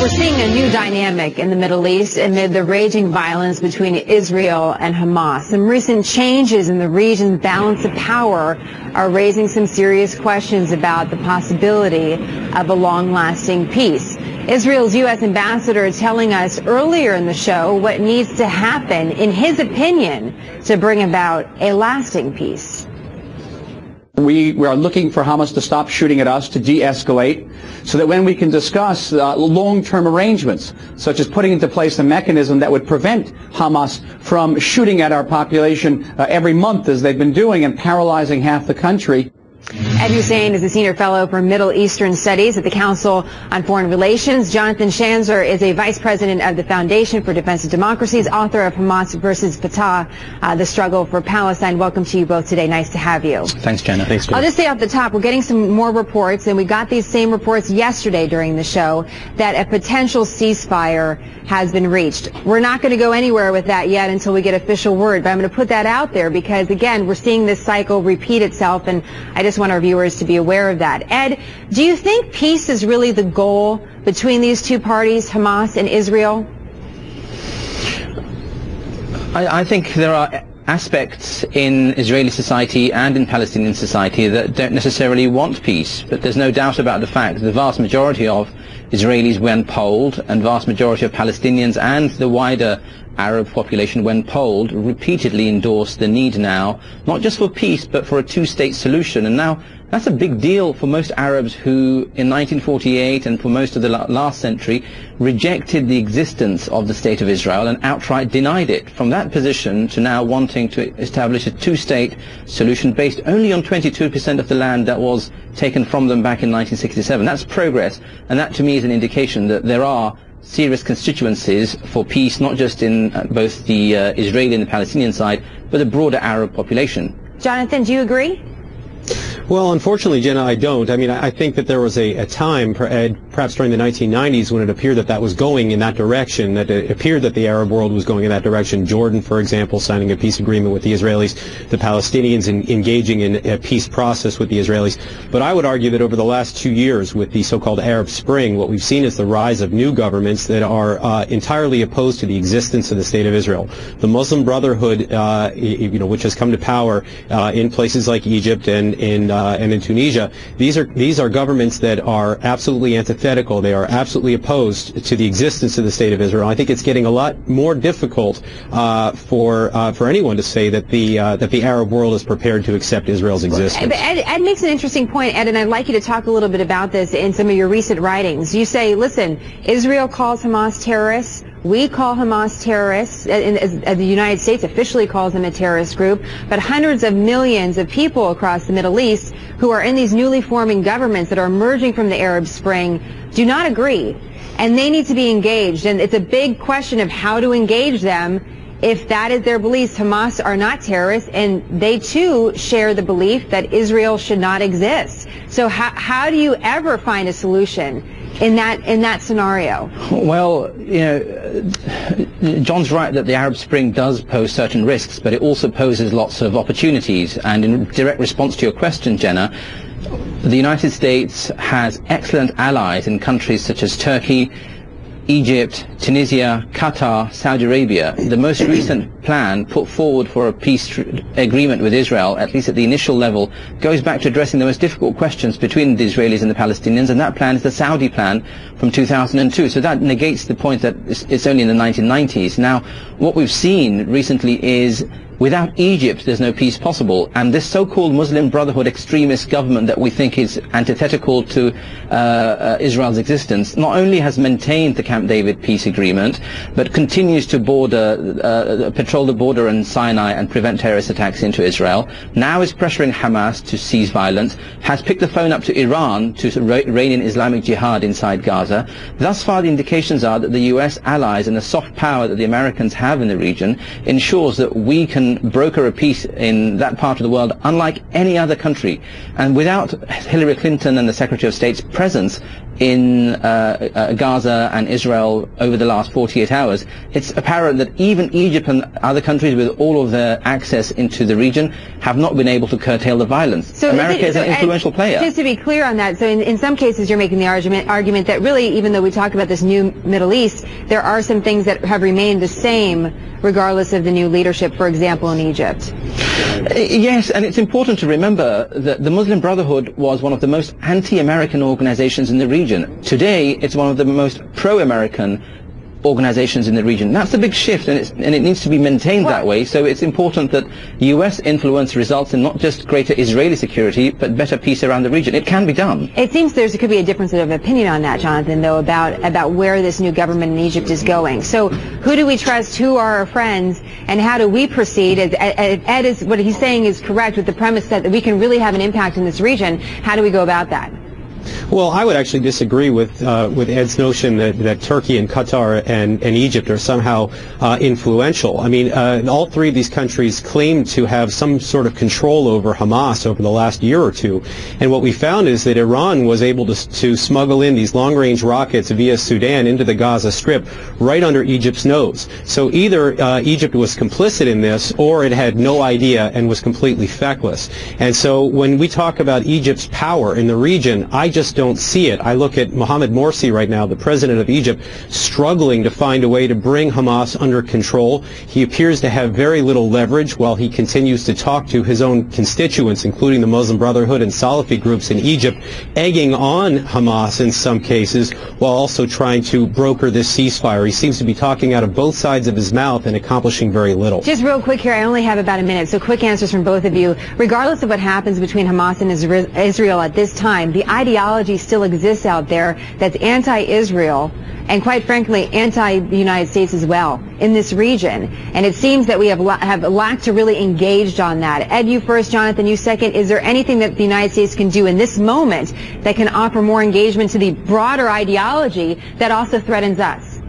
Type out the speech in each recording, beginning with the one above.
We're seeing a new dynamic in the Middle East amid the raging violence between Israel and Hamas. Some recent changes in the region's balance of power are raising some serious questions about the possibility of a long-lasting peace. Israel's U.S. ambassador telling us earlier in the show what needs to happen, in his opinion, to bring about a lasting peace. We are looking for Hamas to stop shooting at us, to de-escalate, so that when we can discuss long-term arrangements, such as putting into place a mechanism that would prevent Hamas from shooting at our population every month, as they've been doing, and paralyzing half the country. Ed Husain is a senior fellow for Middle Eastern Studies at the Council on Foreign Relations. Jonathan Schanzer is a vice president of the Foundation for Defense of Democracies, author of Hamas versus Fatah, The Struggle for Palestine. Welcome to you both today. Nice to have you. Thanks, Jenna. Thanks, Jenna. I'll just say off the top, we're getting some more reports, and we got these same reports yesterday during the show, that a potential ceasefire has been reached. We're not going to go anywhere with that yet until we get official word, but I'm going to put that out there because, again, we're seeing this cycle repeat itself, and I just want our viewers to be aware of that. Ed, do you think peace is really the goal between these two parties, Hamas and Israel? I think there are aspects in Israeli society and in Palestinian society that don't necessarily want peace, but there's no doubt about the fact that the vast majority of Israelis, when polled, and vast majority of Palestinians and the wider Arab population, when polled, repeatedly endorsed the need now, not just for peace, but for a two-state solution. And now that's a big deal for most Arabs who, in 1948 and for most of the last century, rejected the existence of the State of Israel and outright denied it. From that position to now wanting to establish a two-state solution based only on 22% of the land that was taken from them back in 1967. That's progress, and that to me is an indication that there are serious constituencies for peace, not just in both the Israeli and the Palestinian side, but the broader Arab population. Jonathan, do you agree? Well, unfortunately, Jenna, I don't. I mean, I think that there was a time, perhaps during the 1990s, when it appeared that that was going in that direction, that it appeared that the Arab world was going in that direction. Jordan, for example, signing a peace agreement with the Israelis, the Palestinians engaging in a peace process with the Israelis. But I would argue that over the last 2 years, with the so-called Arab Spring, what we've seen is the rise of new governments that are entirely opposed to the existence of the State of Israel. The Muslim Brotherhood, which has come to power in places like Egypt and in Tunisia, these are governments that are absolutely antithetical. They are absolutely opposed to the existence of the State of Israel. I think it's getting a lot more difficult for anyone to say that the Arab world is prepared to accept Israel's existence. But Ed makes an interesting point, Ed, and I'd like you to talk a little bit about this in some of your recent writings. You say, listen, Israel calls Hamas terrorists. We call Hamas terrorists, the United States officially calls them a terrorist group, but hundreds of millions of people across the Middle East who are in these newly forming governments that are emerging from the Arab Spring do not agree, and they need to be engaged. And it's a big question of how to engage them if that is their beliefs. Hamas are not terrorists, and they too share the belief that Israel should not exist. So how do you ever find a solution in that scenario? Well, John's right that the Arab Spring does pose certain risks, but it also poses lots of opportunities. And in direct response to your question, Jenna, the United States has excellent allies in countries such as Turkey, Egypt, Tunisia, Qatar, Saudi Arabia. The most recent plan put forward for a peace agreement with Israel, at least at the initial level, goes back to addressing the most difficult questions between the Israelis and the Palestinians, and that plan is the Saudi plan from 2002. So that negates the point that it's only in the 1990s. Now, what we've seen recently is without Egypt, there's no peace possible. And this so-called Muslim Brotherhood extremist government that we think is antithetical to Israel's existence not only has maintained the Camp David peace agreement, but continues to patrol the border in Sinai and prevent terrorist attacks into Israel. Now is pressuring Hamas to cease violence, has picked the phone up to Iran to rein in Islamic Jihad inside Gaza. Thus far, the indications are that the US allies and the soft power that the Americans have in the region ensures that we can broker a peace in that part of the world unlike any other country. And without Hillary Clinton and the Secretary of State's presence, in Gaza and Israel over the last 48 hours, it's apparent that even Egypt and other countries with all of their access into the region have not been able to curtail the violence. So America is an influential player. Just to be clear on that, so in some cases you're making the argument that really, even though we talk about this new Middle East, there are some things that have remained the same regardless of the new leadership, for example, in Egypt. Yes, and it's important to remember that the Muslim Brotherhood was one of the most anti-American organizations in the region. Today, it's one of the most pro-American organizations in the region. That's a big shift, and it needs to be maintained that way. So it's important that U.S. influence results in not just greater Israeli security, but better peace around the region. It can be done. It seems there could be a difference of opinion on that, Jonathan, though, about where this new government in Egypt is going. So who do we trust? Who are our friends? And how do we proceed? Ed is, what he's saying is correct with the premise that we can really have an impact in this region. How do we go about that? Well, I would actually disagree with Ed's notion that Turkey and Qatar and Egypt are somehow influential. I mean, all three of these countries claim to have some sort of control over Hamas over the last year or two. And what we found is that Iran was able to smuggle in these long-range rockets via Sudan into the Gaza Strip right under Egypt's nose. So either Egypt was complicit in this, or it had no idea and was completely feckless. And so when we talk about Egypt's power in the region, I just don't see it. I look at Mohamed Morsi right now, the president of Egypt, struggling to find a way to bring Hamas under control. He appears to have very little leverage while he continues to talk to his own constituents, including the Muslim Brotherhood and Salafi groups in Egypt, egging on Hamas in some cases, while also trying to broker this ceasefire. He seems to be talking out of both sides of his mouth and accomplishing very little. Just real quick here, I only have about a minute, so quick answers from both of you. Regardless of what happens between Hamas and Israel at this time, the ideology still exists out there that's anti-Israel and, quite frankly, anti-United States as well in this region. And it seems that we have lacked to really engaged on that. Ed, you first, Jonathan, you second. Is there anything that the United States can do in this moment that can offer more engagement to the broader ideology that also threatens us?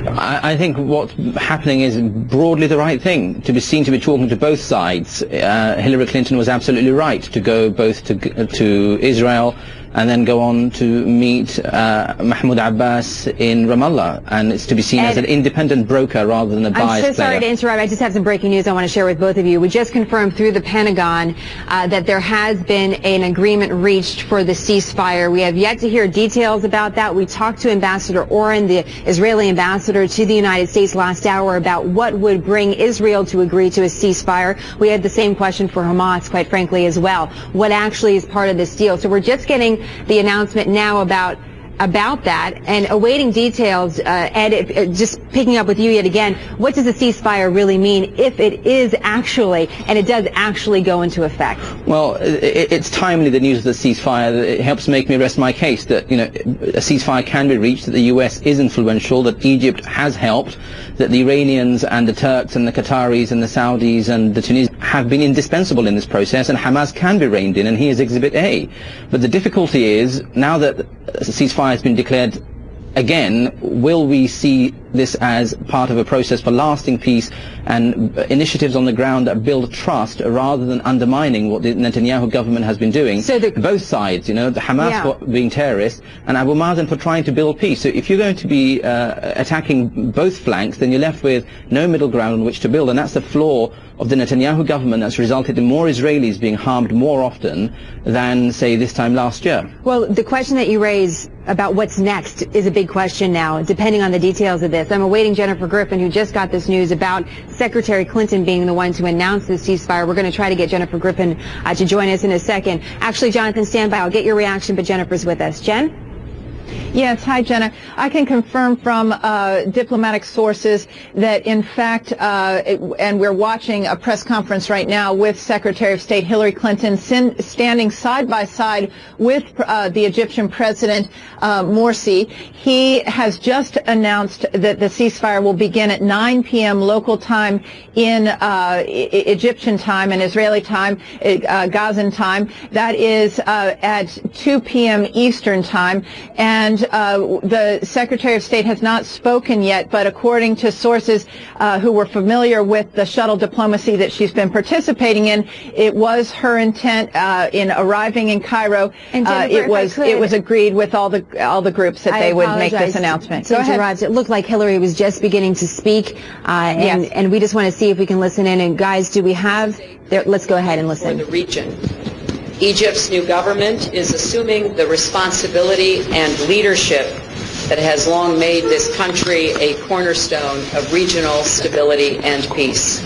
I think what's happening is broadly the right thing, to be talking to both sides. Hillary Clinton was absolutely right to go both to Israel and then go on to meet Mahmoud Abbas in Ramallah, and it's to be seen as an independent broker rather than a biased player. I'm so sorry to interrupt. I just have some breaking news I want to share with both of you. We just confirmed through the Pentagon that there has been an agreement reached for the ceasefire. We have yet to hear details about that. We talked to Ambassador Oren, the Israeli ambassador to the United States, last hour about what would bring Israel to agree to a ceasefire. We had the same question for Hamas, quite frankly, as well. What actually is part of this deal? So we're just getting the announcement now about that and awaiting details. Ed, just picking up with you yet again, what does a ceasefire really mean if it is actually, and it does actually go into effect? Well, it's timely, the news of the ceasefire. It helps make me rest my case that, you know, a ceasefire can be reached, that the US is influential, that Egypt has helped, that the Iranians and the Turks and the Qataris and the Saudis and the Tunisians have been indispensable in this process, and Hamas can be reined in, and he is Exhibit A. But the difficulty is, now that a ceasefire has been declared again, will we see this as part of a process for lasting peace and initiatives on the ground that build trust rather than undermining what the Netanyahu government has been doing? So both sides, you know, the Hamas for being terrorists and Abu Mazen for trying to build peace. So if you're going to be attacking both flanks, then you're left with no middle ground on which to build, and that's the flaw of the Netanyahu government that's resulted in more Israelis being harmed more often than, say, this time last year. Well, the question that you raise about what's next is a big question now, depending on the details of this. I'm awaiting Jennifer Griffin, who just got this news about Secretary Clinton being the one to announce the ceasefire. We're going to try to get Jennifer Griffin to join us in a second. Actually, Jonathan, stand by. I'll get your reaction, but Jennifer's with us. Jen? Yes. Hi, Jenna. I can confirm from diplomatic sources that, in fact, and we're watching a press conference right now with Secretary of State Hillary Clinton standing side by side with the Egyptian President Morsi. He has just announced that the ceasefire will begin at 9 p.m. local time in Egyptian time and Israeli time, Gazan time. That is at 2 p.m. Eastern time. And the Secretary of State has not spoken yet, but according to sources who were familiar with the shuttle diplomacy that she's been participating in, it was her intent in arriving in Cairo. And Jennifer, it was agreed with all the groups that they would make this announcement. Go ahead. It looked like Hillary was just beginning to speak, and we just want to see if we can listen in. And guys, do we have? Let's go ahead and listen. For the region. Egypt's new government is assuming the responsibility and leadership that has long made this country a cornerstone of regional stability and peace.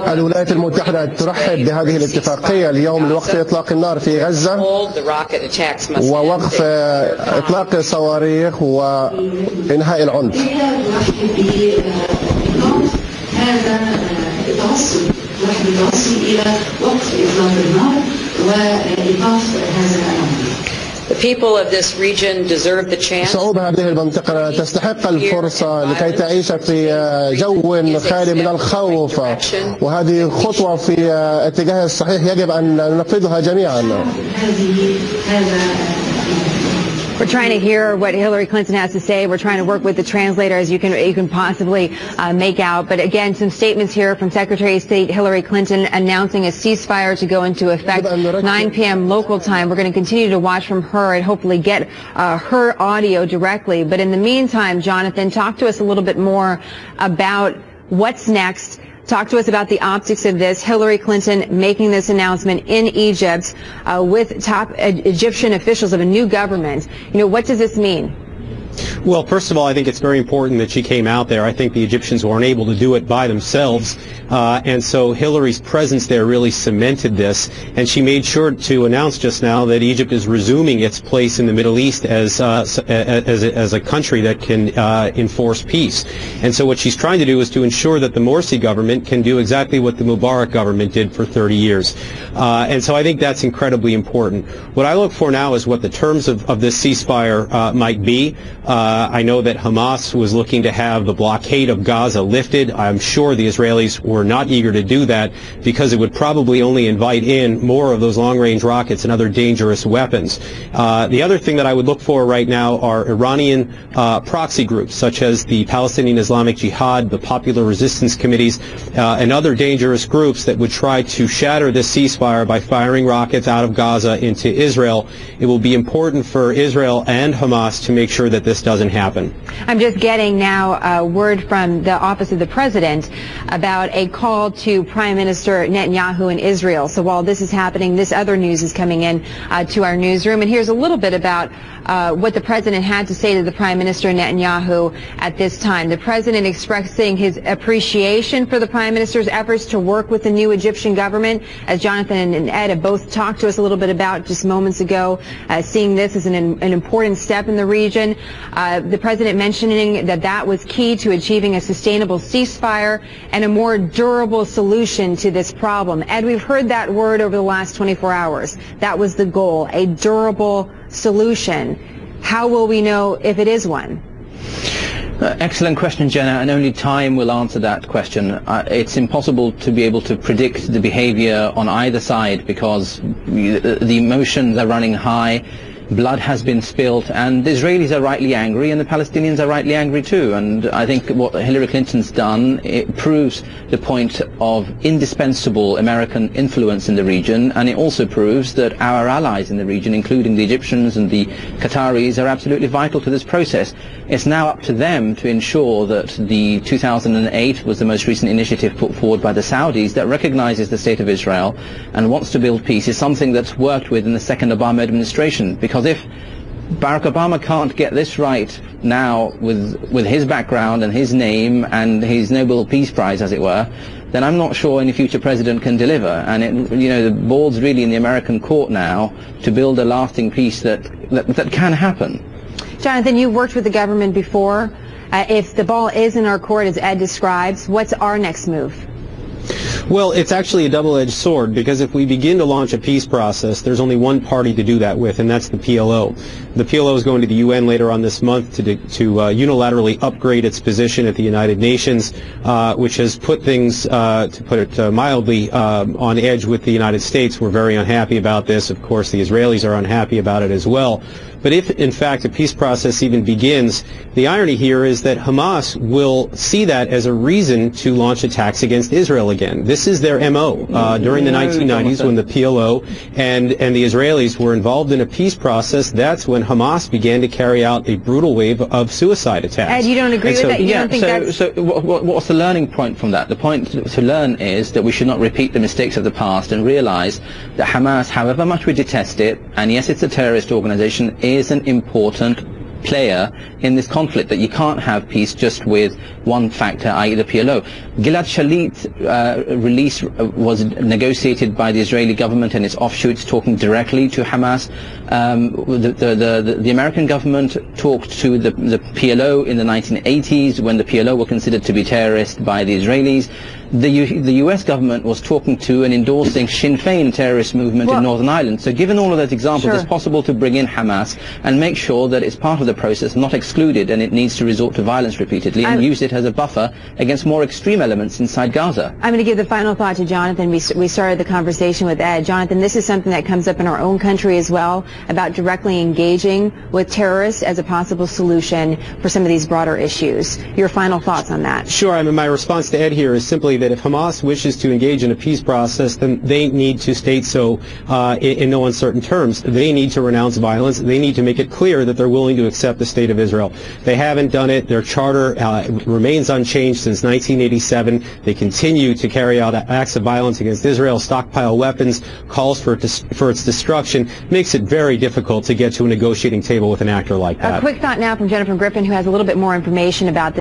الولايات المتحدة ترحب بهذه الاتفاقية اليوم لوقف إطلاق النار في غزة ووقف إطلاق الصواريخ وإنهاء العنف. هذا التوصل إلى وقف إطلاق النار وإيقاف هذا الأمر. The people of this region deserve the chance. شعوب هذه المنطقة تستحق الفرصة لكي تعيش في جو خالي من الخوف، وهذه خطوة في اتجاه الصحيح يجب أن ننفذها جميعا. We're trying to hear what Hillary Clinton has to say. We're trying to work with the translator as you can possibly make out. But again, some statements here from Secretary of State Hillary Clinton announcing a ceasefire to go into effect 9 p.m. local time. We're going to continue to watch from her and hopefully get her audio directly. But in the meantime, Jonathan, talk to us a little bit more about what's next. Talk to us about the optics of this. Hillary Clinton making this announcement in Egypt with top Egyptian officials of a new government. You know, what does this mean? Well, first of all, I think it's very important that she came out there. I think the Egyptians weren't able to do it by themselves, and so Hillary's presence there really cemented this, and she made sure to announce just now that Egypt is resuming its place in the Middle East as a country that can enforce peace. And so what she's trying to do is to ensure that the Morsi government can do exactly what the Mubarak government did for 30 years. And so I think that's incredibly important. What I look for now is what the terms of this ceasefire might be. I know that Hamas was looking to have the blockade of Gaza lifted. I'm sure the Israelis were not eager to do that because it would probably only invite in more of those long-range rockets and other dangerous weapons. The other thing that I would look for right now are Iranian proxy groups such as the Palestinian Islamic Jihad, the Popular Resistance Committees, and other dangerous groups that would try to shatter this ceasefire by firing rockets out of Gaza into Israel. It will be important for Israel and Hamas to make sure that this doesn't happen. I'm just getting now word from the Office of the President about a call to Prime Minister Netanyahu in Israel. So while this is happening, this other news is coming in to our newsroom. And here's a little bit about what the President had to say to the Prime Minister Netanyahu at this time. The President expressing his appreciation for the Prime Minister's efforts to work with the new Egyptian government, as Jonathan and Ed have both talked to us a little bit about just moments ago, seeing this as an important step in the region. The President mentioning that was key to achieving a sustainable ceasefire and a more durable solution to this problem. Ed, we've heard that word over the last 24 hours. That was the goal, a durable solution. How will we know if it is one? Excellent question, Jenna, and only time will answer that question. It's impossible to be able to predict the behavior on either side because the emotions are running high. Blood has been spilt, and the Israelis are rightly angry, and the Palestinians are rightly angry too. And I think what Hillary Clinton's done, it proves the point of indispensable American influence in the region, and it also proves that our allies in the region, including the Egyptians and the Qataris, are absolutely vital to this process. It's now up to them to ensure that the 2008 was the most recent initiative put forward by the Saudis that recognizes the State of Israel and wants to build peace is something that's worked with in the second Obama administration. Because if Barack Obama can't get this right now with his background and his name and his Nobel Peace Prize, as it were, then I'm not sure any future president can deliver. And the ball's really in the American court now to build a lasting peace that can happen. Jonathan, you've worked with the government before. If the ball is in our court, as Ed describes, what's our next move? Well, it's actually a double-edged sword, because if we begin to launch a peace process, there's only one party to do that with, and that's the PLO. The PLO is going to the UN later on this month to unilaterally upgrade its position at the United Nations, which has put things, to put it mildly, on edge with the United States. We're very unhappy about this. Of course, the Israelis are unhappy about it as well. But if, in fact, a peace process even begins, the irony here is that Hamas will see that as a reason to launch attacks against Israel again. This is their M.O. During the 1990s, when the PLO and the Israelis were involved in a peace process, that's when Hamas began to carry out a brutal wave of suicide attacks. Ed, you don't agree with that? You don't think that's... So what's the learning point from that? The point to learn is that we should not repeat the mistakes of the past and realize that Hamas, however much we detest it, and yes, it's a terrorist organization, is an important player in this conflict, that you can't have peace just with one factor, i.e. the PLO. Gilad Shalit's release was negotiated by the Israeli government and its offshoots, talking directly to Hamas. The American government talked to the PLO in the 1980s when the PLO were considered to be terrorists by the Israelis. The U.S. government was talking to and endorsing Sinn Féin terrorist movement in Northern Ireland. So given all of those examples, it's possible to bring in Hamas and make sure that it's part of the process, not excluded, and it needs to resort to violence repeatedly and use it as a buffer against more extreme elements inside Gaza. I'm going to give the final thought to Jonathan. We started the conversation with Ed. Jonathan, this is something that comes up in our own country as well, about directly engaging with terrorists as a possible solution for some of these broader issues. Your final thoughts on that? Sure. I mean, my response to Ed here is simply that if Hamas wishes to engage in a peace process, then they need to state so in no uncertain terms. They need to renounce violence. They need to make it clear that they're willing to accept the state of Israel. They haven't done it. Their charter remains unchanged since 1987. They continue to carry out acts of violence against Israel, stockpile weapons, calls for its destruction. Makes it very difficult to get to a negotiating table with an actor like that. A quick thought now from Jennifer Griffin, who has a little bit more information about this.